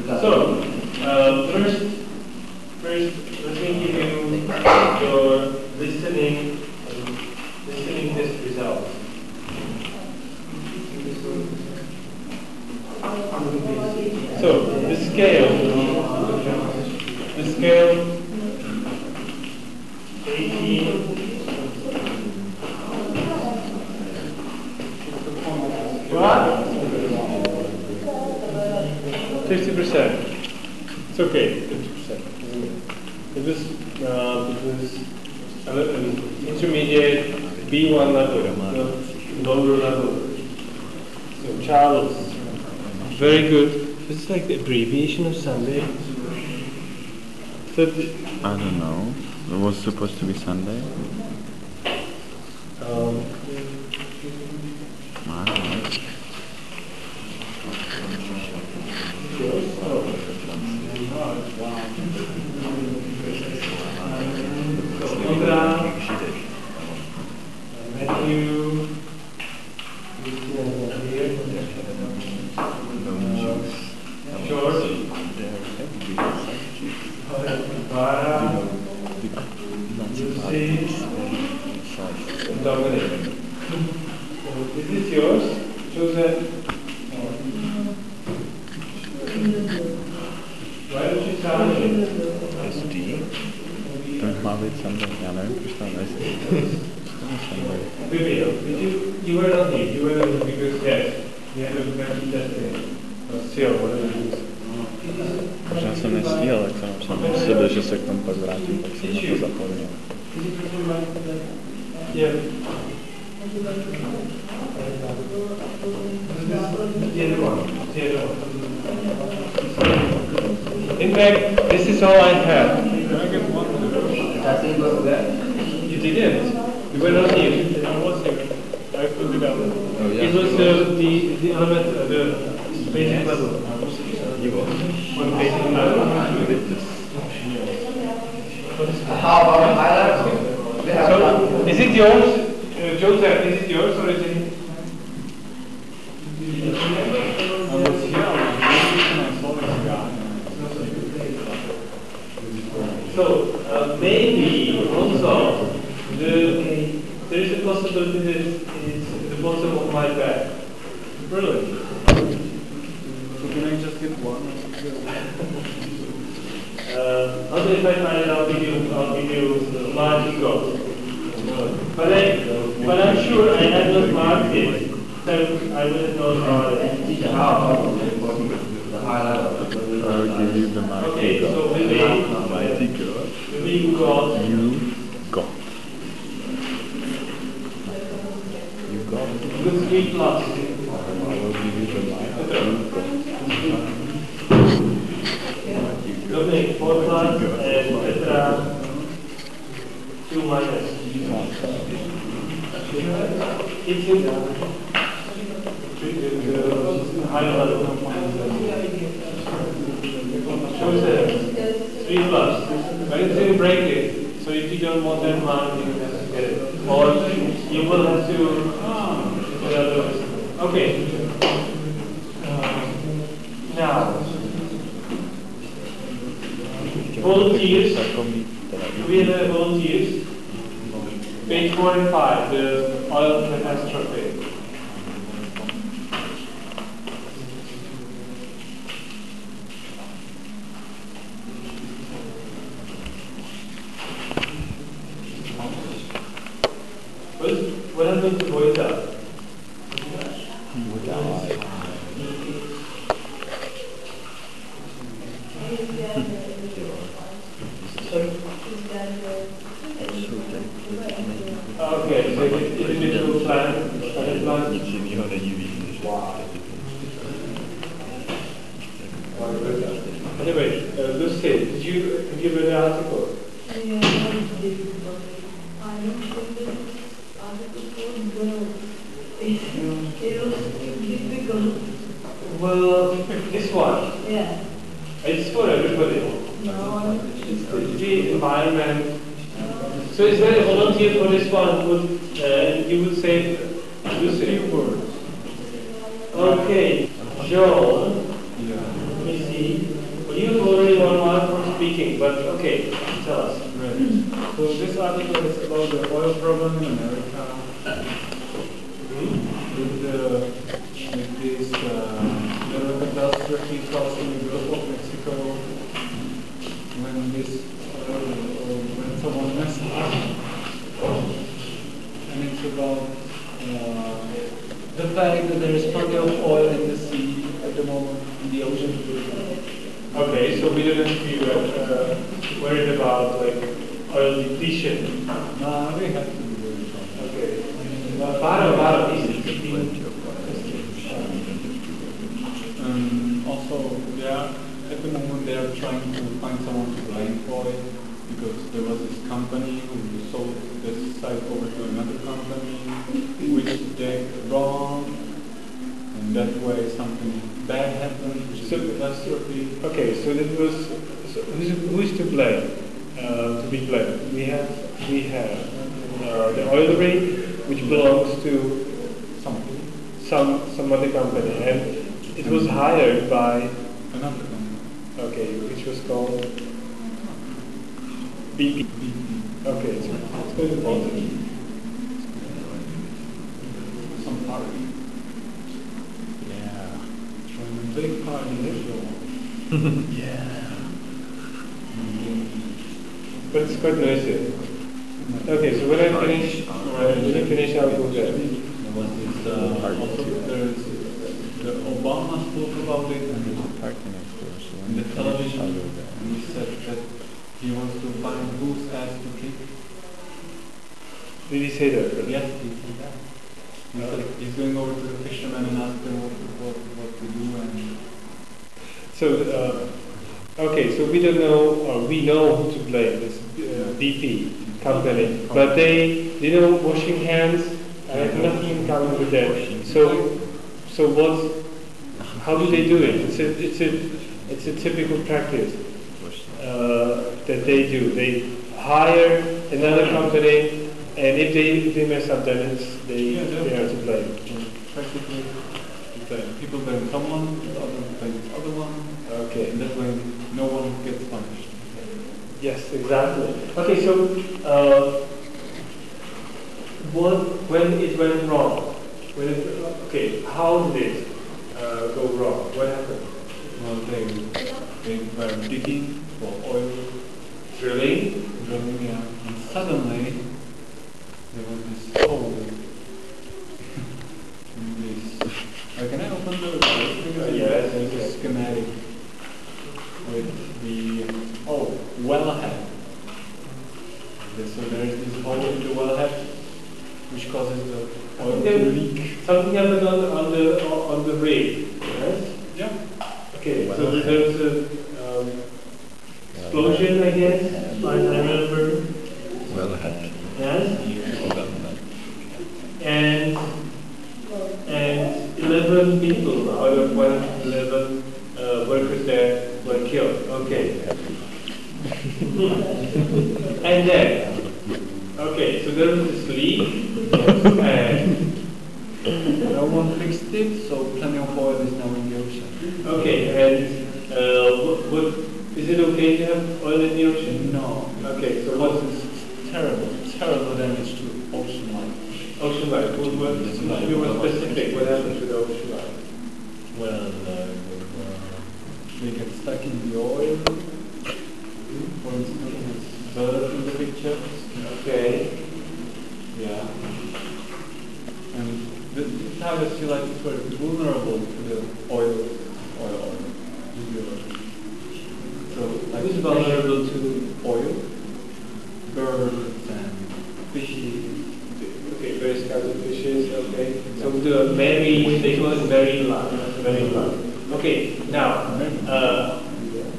So, first, let me give you your listening test results. So, the scale 18. What? 50%. It's okay, 50%. It was intermediate B1 level, lower level. So Charles, very good. This is like the abbreviation of Sunday. So I don't know. It was supposed to be Sunday. I don't know. Matthew, George, Lucy, Dominic. Is this yours, Joseph? Why don't you tell me? SD? To má být Sunday, já nevím, proč tam SD. You were not here. You were not here because yes, we had to mention that thing. Still, whatever it is. Možná jsem nestíhal, tak jsem napsal sebe, že se k tomu pak vrátím, tak jsem na to zapomněl. Yeah. In fact, this is all I have. You didn't. You were not here. I was here. I put it out. Oh, yeah. It was the element, the basic level. You were. One basic level. How about the highlights? So, is it yours? Joseph, is it yours or is it? So, maybe also there is a possibility that it's at the bottom of my bag. Brilliant. So can I just get one? Also if I find it, I'll give you mark you got. But I'm sure I have not marked it, so I would have known about it. The highlight of the I'll give you the mark. Okay, so we got. You got. With 3 plus. I will give you the mark. Okay, 4 plus and Petra 2 minus. It's in higher level. Joseph, 3 plus. But it's in bracket, so if you don't want that mark, you can have to get it. Or you will have to get others. Okay. Now, volunteers. We have volunteers. Page 4 and 5, the oil catastrophe. What happened to Voita? Okay, so individual plan. Anyway, Lucy, did you read the article? Well, this one. Yeah. It's for everybody. No. It's the environment. So is there a volunteer for this one? You would say, Lucy. Okay, Joel. me see. Well, you've already won one for speaking, but okay, tell us. Right. So this article is about the oil problem in America. With this little catastrophe causing the Gulf of Mexico, when someone messed up, and it's about the fact that there is plenty of oil in the sea at the moment, in the ocean. Okay, so we didn't feel worried about like oil depletion. No, we have to be worried about that. Okay. About these. Also, yeah, at the moment they are trying to find someone to blame for it, because there was this company who sold this site over to another company, which they did wrong, and that way something bad happened, which is a catastrophe. Okay, so that was who is to blame? To be blamed. We have the oil rig, which belongs to some other company, and it was hired by Another company. Okay, which was called BP. Okay, so it's going to positive. Some party. Yeah. Throwing a big party in the show. Yeah. But it's quite noisy. Okay, so when I finish, I'll go there. There was this, also there's the Obama spoke about it in the television, and he said that he wants to find whose ass to kick. Did he say that? Yes, he said that. He's going over to the fishermen and ask them what to do. And so, okay, so we don't know, or we know who to blame, this BP company, but they washing hands. I have nothing in common with that. So how do they do it? It's a typical practice that they do. They hire another company, and if they mess up, then they are to blame. Practically, people blame someone, the other blames the other one. Okay. And that way, no one gets punished. Yes, exactly. Okay, so when it went wrong? How did it go wrong? What happened? Well, they were digging for oil. Drilling, Yeah. And suddenly, there was this hole in this. Can I open the yes, there's a schematic with the wellhead. So there is this hole in the wellhead which causes the oil to leak. Something happened on the rig, yes? Yeah. Okay, so there was a explosion, I guess, if I remember. Wellhead. Yes? And 11 people out of 111 workers there were killed. Okay. And then, okay, so there was this leak, and No one fixed it, so plenty of oil is now in the ocean. okay, and is it okay to have oil in the ocean? No. Okay, so What is terrible damage to ocean life. ocean life? Be more specific. What happens to the ocean life? Well, they get stuck in the oil. For instance, it's bird in the picture. Okay. Yeah. And the target sea life is very vulnerable to the oil. So, like, Who's vulnerable to oil? Birds and fishes. Okay, various kinds of fishes, okay. So the marine, they call it marine life. Okay, now,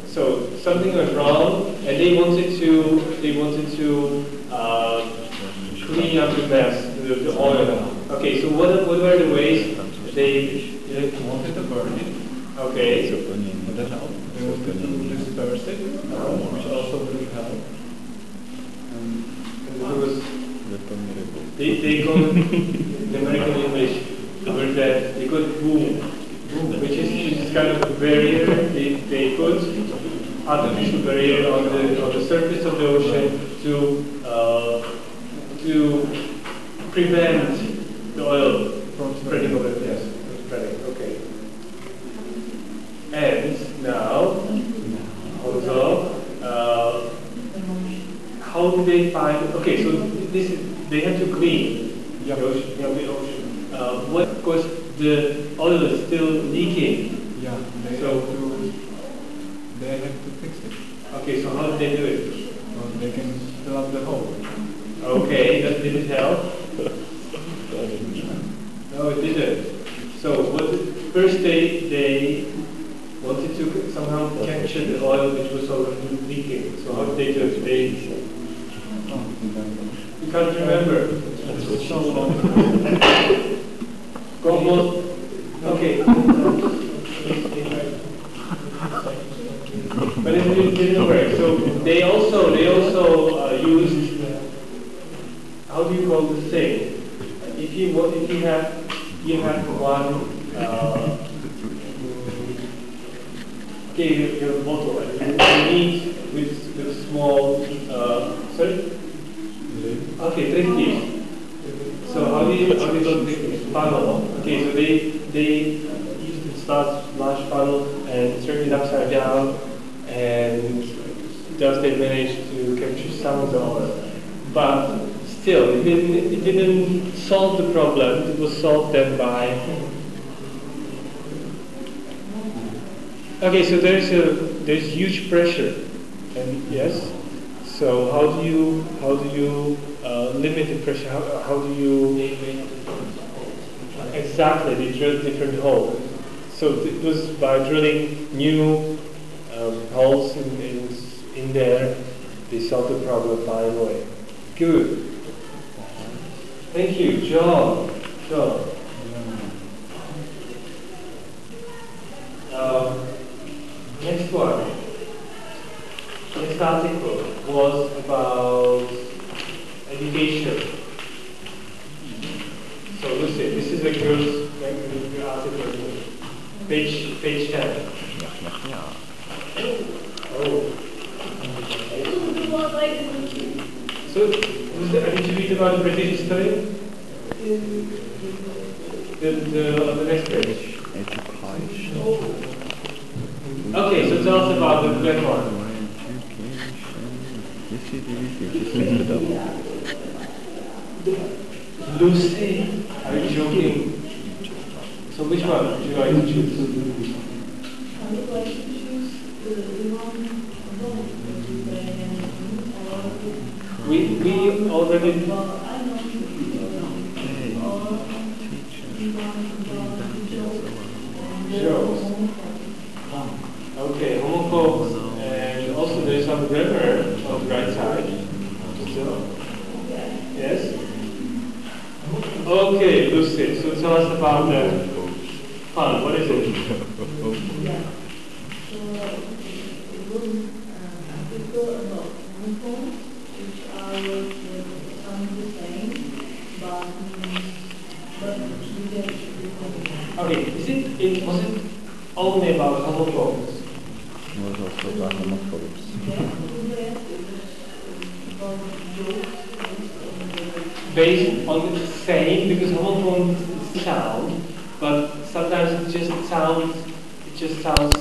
so something went wrong, and they wanted to clean up the mess, the oil. Okay, so what were the ways they wanted to burn it? Okay. But that helped. They wanted to disperse it, which also would help. And it was they call it in American English the word that they call it boom, which is kind of a barrier. artificial barrier on the surface of the ocean to prevent the oil from spreading over. Yes, from spreading. Okay. And now, also, how do they find? Okay, so this is they have to clean the ocean. The ocean. What? Because the oil is still leaking. Yeah. They have to fix it. Okay, so how do they do it? Well, they can fill up the hole. Okay, that didn't help. No, it didn't. So first they wanted to somehow capture the oil which was already leaking. So how did they do it? You can't remember. That's so long. Almost. Okay. But it didn't work. So they also used. How do you call this thing? If you have one. Okay, you have a bottle. And you need with small. Sorry. Okay, tricky. So how do you do this funnel? Okay, so they use this large funnel and turn it upside down, and thus they managed to capture some of the oil. But still, it didn't solve the problem. It was solved then by. Okay, so there's huge pressure, and yes. So how do you limit the pressure? How do you exactly? They drill different holes. So it was by drilling new holes in there. They solved the problem finally. Good. Thank you, John. Next one. Next article was about education. So Lucy, this is a good article. Page 10. Oh. So, did you read about British history? On the next page. Okay, so tell us about the black one. Lucy, are you joking? So which one would you like to choose? I would like to choose the one We already. Shows. Okay, homophobes, and also there is some grammar on the right side. So, yes? Okay, Lucy, so tell us about the fun. What is it? Yeah. So, it was article about homophones, which are some the same, but we get different. Okay, was it only about homophobes? It was also about homophobes. Based on the same, because homophone is sound, but sometimes it just sounds